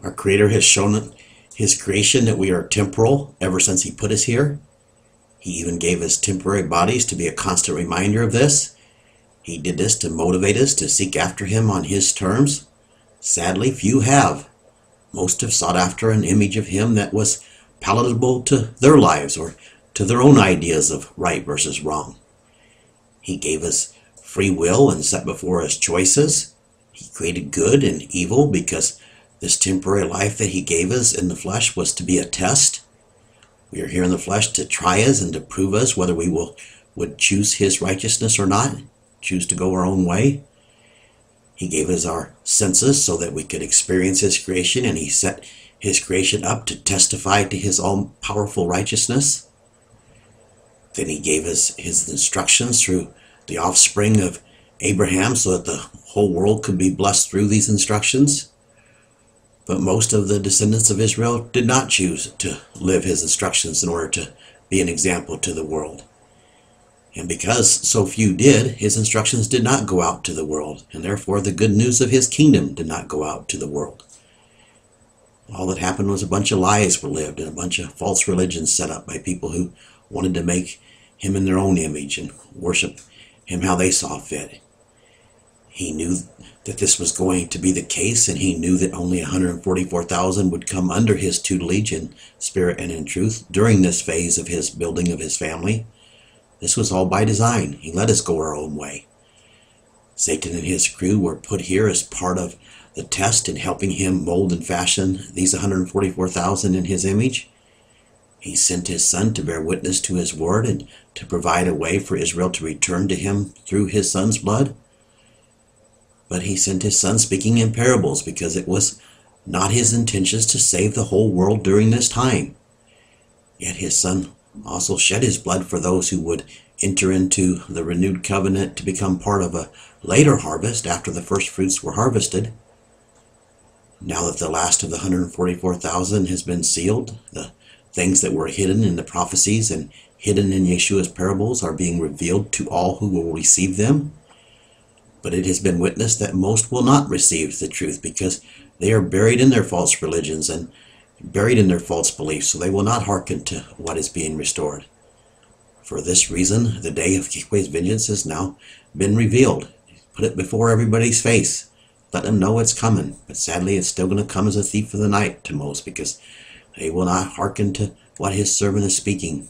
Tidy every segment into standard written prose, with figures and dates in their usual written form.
Our Creator has shown His creation that we are temporal ever since He put us here. He even gave us temporary bodies to be a constant reminder of this. He did this to motivate us to seek after Him on His terms. Sadly, few have. Most have sought after an image of Him that was palatable to their lives or to their own ideas of right versus wrong. He gave us free will and set before us choices. He created good and evil because this temporary life that He gave us in the flesh was to be a test. We are here in the flesh to try us and to prove us whether we would choose His righteousness or not, choose to go our own way. He gave us our senses so that we could experience His creation, and He set His creation up to testify to His all-powerful righteousness. Then He gave us His instructions through the offspring of Abraham so that the whole world could be blessed through these instructions. But most of the descendants of Israel did not choose to live His instructions in order to be an example to the world. And because so few did, His instructions did not go out to the world, and therefore the good news of His kingdom did not go out to the world. All that happened was a bunch of lies were lived and a bunch of false religions set up by people who wanted to make Him in their own image and worship Him how they saw fit. He knew that this was going to be the case, and He knew that only 144,000 would come under His tutelage in spirit and in truth during this phase of His building of His family. This was all by design. He let us go our own way. Satan and his crew were put here as part of the test in helping Him mold and fashion these 144,000 in His image. He sent His Son to bear witness to His word and to provide a way for Israel to return to Him through His Son's blood. But He sent His Son speaking in parables because it was not His intentions to save the whole world during this time. Yet His Son also shed His blood for those who would enter into the renewed covenant to become part of a later harvest after the first fruits were harvested. Now that the last of the 144,000 has been sealed, the things that were hidden in the prophecies and hidden in Yeshua's parables are being revealed to all who will receive them. But it has been witnessed that most will not receive the truth because they are buried in their false religions and buried in their false beliefs, so they will not hearken to what is being restored. For this reason, the day of Yahweh's vengeance has now been revealed. Put it before everybody's face. Let them know it's coming. But sadly, it's still going to come as a thief of the night to most because they will not hearken to what His servant is speaking.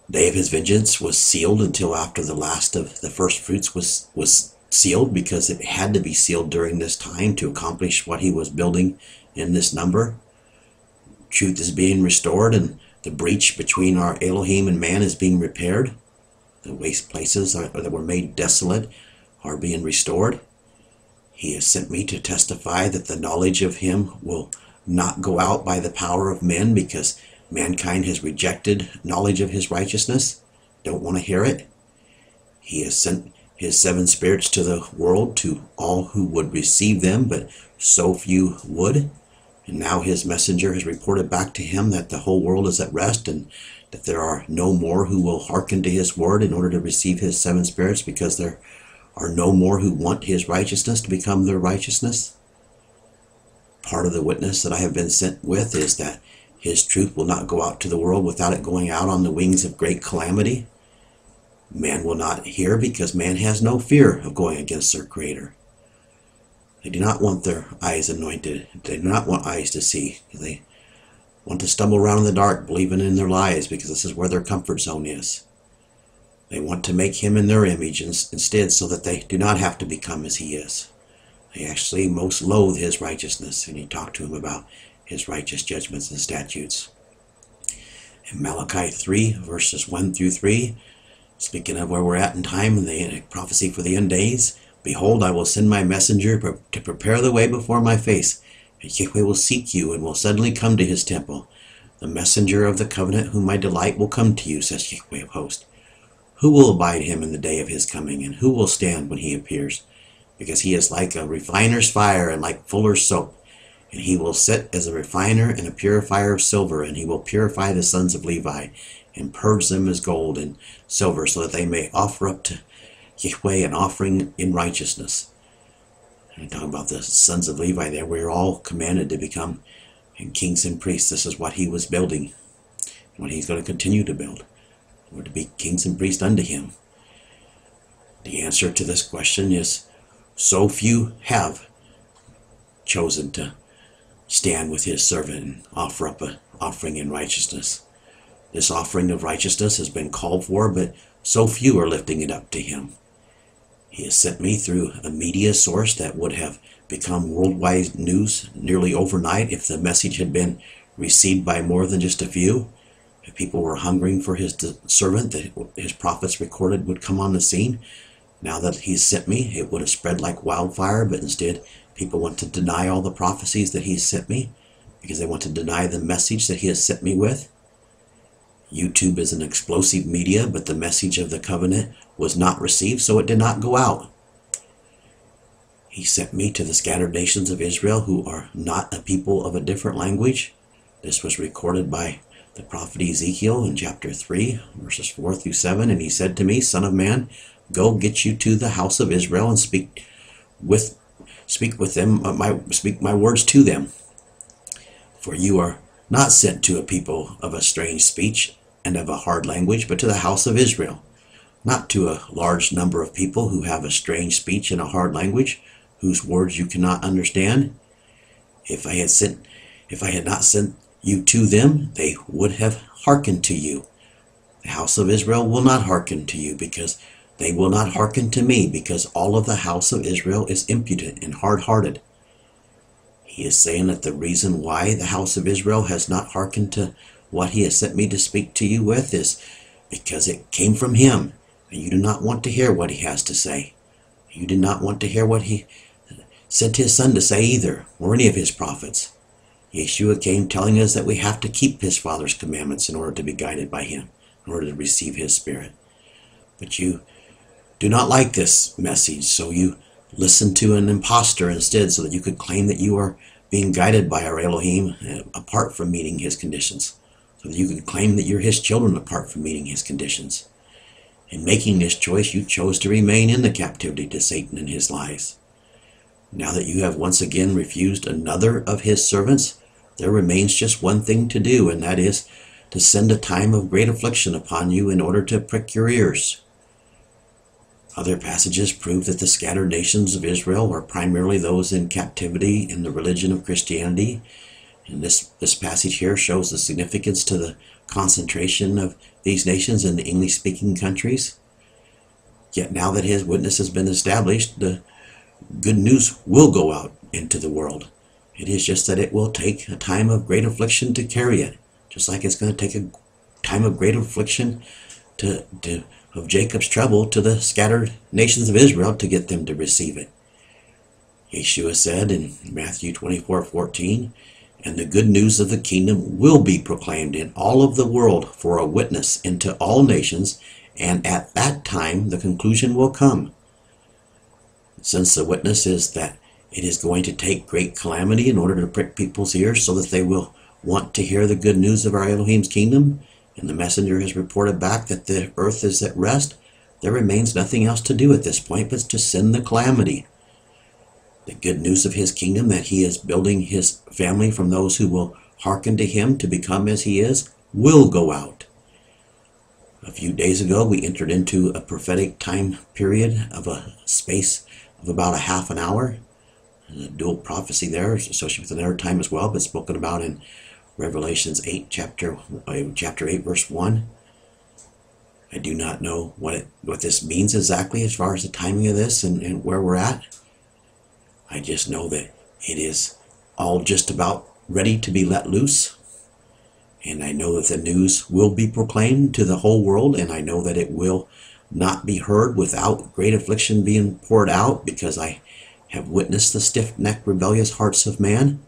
The day of His vengeance was sealed until after the last of the first fruits was sealed, because it had to be sealed during this time to accomplish what He was building in this number. Truth is being restored, and the breach between our Elohim and man is being repaired. The waste places that were made desolate are being restored. He has sent me to testify that the knowledge of Him will not go out by the power of men, because mankind has rejected knowledge of His righteousness, don't want to hear it. He has sent His 7 spirits to the world to all who would receive them, but so few would. And now His messenger has reported back to Him that the whole world is at rest, and that there are no more who will hearken to His word in order to receive His 7 spirits, because there are no more who want His righteousness to become their righteousness. Part of the witness that I have been sent with is that His truth will not go out to the world without it going out on the wings of great calamity. Man will not hear because man has no fear of going against their Creator. They do not want their eyes anointed. They do not want eyes to see. They want to stumble around in the dark, believing in their lies, because this is where their comfort zone is. They want to make Him in their image instead, so that they do not have to become as He is. They actually most loathe His righteousness, and you talk to Him about His righteous judgments and statutes. In Malachi 3, verses 1 through 3, speaking of where we're at in time and the prophecy for the end days, "Behold, I will send my messenger to prepare the way before my face, and Yahweh will seek you and will suddenly come to His temple. The messenger of the covenant whom I delight will come to you, says Yahweh of hosts. Who will abide Him in the day of His coming, and who will stand when He appears? Because He is like a refiner's fire and like fuller's soap. And He will sit as a refiner and a purifier of silver, and He will purify the sons of Levi, and purge them as gold and silver, so that they may offer up to Yahweh an offering in righteousness. And talking about the sons of Levi there, we're all commanded to become kings and priests. This is what he was building, what he's going to continue to build. We're to be kings and priests unto him. The answer to this question is, so few have chosen to stand with his servant and offer up an offering in righteousness. This offering of righteousness has been called for, but so few are lifting it up to him. He has sent me through a media source that would have become worldwide news nearly overnight if the message had been received by more than just a few. If people were hungering for his servant that his prophets recorded would come on the scene, now that he's sent me, it would have spread like wildfire, but instead people want to deny all the prophecies that he's sent me because they want to deny the message that he has sent me with. YouTube is an explosive media, but the message of the covenant was not received, so it did not go out. He sent me to the scattered nations of Israel who are not a people of a different language. This was recorded by the prophet Ezekiel in chapter 3, verses 4 through 7. And he said to me, Son of man, go get you to the house of Israel and speak with them, speak my words to them. For you are not sent to a people of a strange speech and of a hard language, but to the house of Israel, not to a large number of people who have a strange speech and a hard language, whose words you cannot understand. If I had not sent you to them, they would have hearkened to you. The house of Israel will not hearken to you, because they will not hearken to me, because all of the house of Israel is impudent and hard-hearted. He is saying that the reason why the house of Israel has not hearkened to what he has sent me to speak to you with is because it came from him, and you do not want to hear what he has to say. You do not want to hear what he sent his son to say either, or any of his prophets. Yeshua came telling us that we have to keep his Father's commandments in order to be guided by him, in order to receive his Spirit. But you do not like this message, so you listen to an impostor instead, so that you could claim that you are being guided by our Elohim apart from meeting his conditions, so that you could claim that you're his children apart from meeting his conditions. In making this choice, you chose to remain in the captivity to Satan and his lies. Now that you have once again refused another of his servants, there remains just one thing to do, and that is to send a time of great affliction upon you in order to prick your ears. Other passages prove that the scattered nations of Israel are primarily those in captivity in the religion of Christianity. And this passage here shows the significance to the concentration of these nations in the English-speaking countries. Yet now that his witness has been established, the good news will go out into the world. It is just that it will take a time of great affliction to carry it, just like it's going to take a time of great affliction of Jacob's trouble to the scattered nations of Israel to get them to receive it. Yeshua said in Matthew 24:14, and the good news of the kingdom will be proclaimed in all of the world for a witness into all nations, and at that time the conclusion will come. Since the witness is that it is going to take great calamity in order to prick people's ears so that they will want to hear the good news of our Elohim's kingdom, and the messenger has reported back that the earth is at rest, there remains nothing else to do at this point but to send the calamity. The good news of his kingdom, that he is building his family from those who will hearken to him to become as he is, will go out. A few days ago, we entered into a prophetic time period of a space of about a half an hour. A dual prophecy there is associated with another time as well, but spoken about in Revelations 8, chapter 8, verse 1. I do not know what this means exactly as far as the timing of this and where we're at. I just know that it is all just about ready to be let loose. And I know that the news will be proclaimed to the whole world, and I know that it will not be heard without great affliction being poured out, because I have witnessed the stiff-necked, rebellious hearts of man.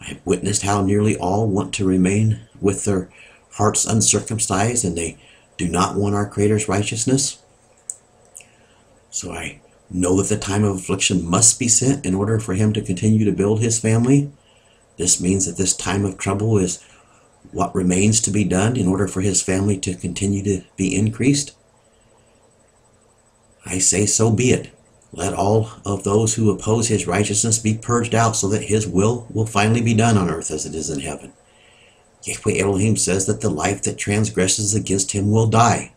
I have witnessed how nearly all want to remain with their hearts uncircumcised, and they do not want our Creator's righteousness. So I know that the time of affliction must be sent in order for him to continue to build his family. This means that this time of trouble is what remains to be done in order for his family to continue to be increased. I say, so be it. Let all of those who oppose his righteousness be purged out, so that his will finally be done on earth as it is in heaven. Yahweh Elohim says that the life that transgresses against him will die.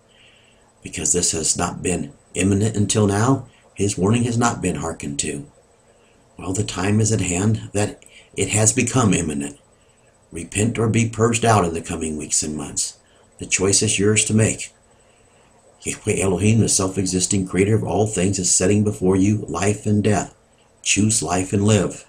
Because this has not been imminent until now, his warning has not been hearkened to. Well, the time is at hand that it has become imminent. Repent or be purged out in the coming weeks and months. The choice is yours to make. Yahweh Elohim, the self-existing creator of all things, is setting before you life and death. Choose life and live.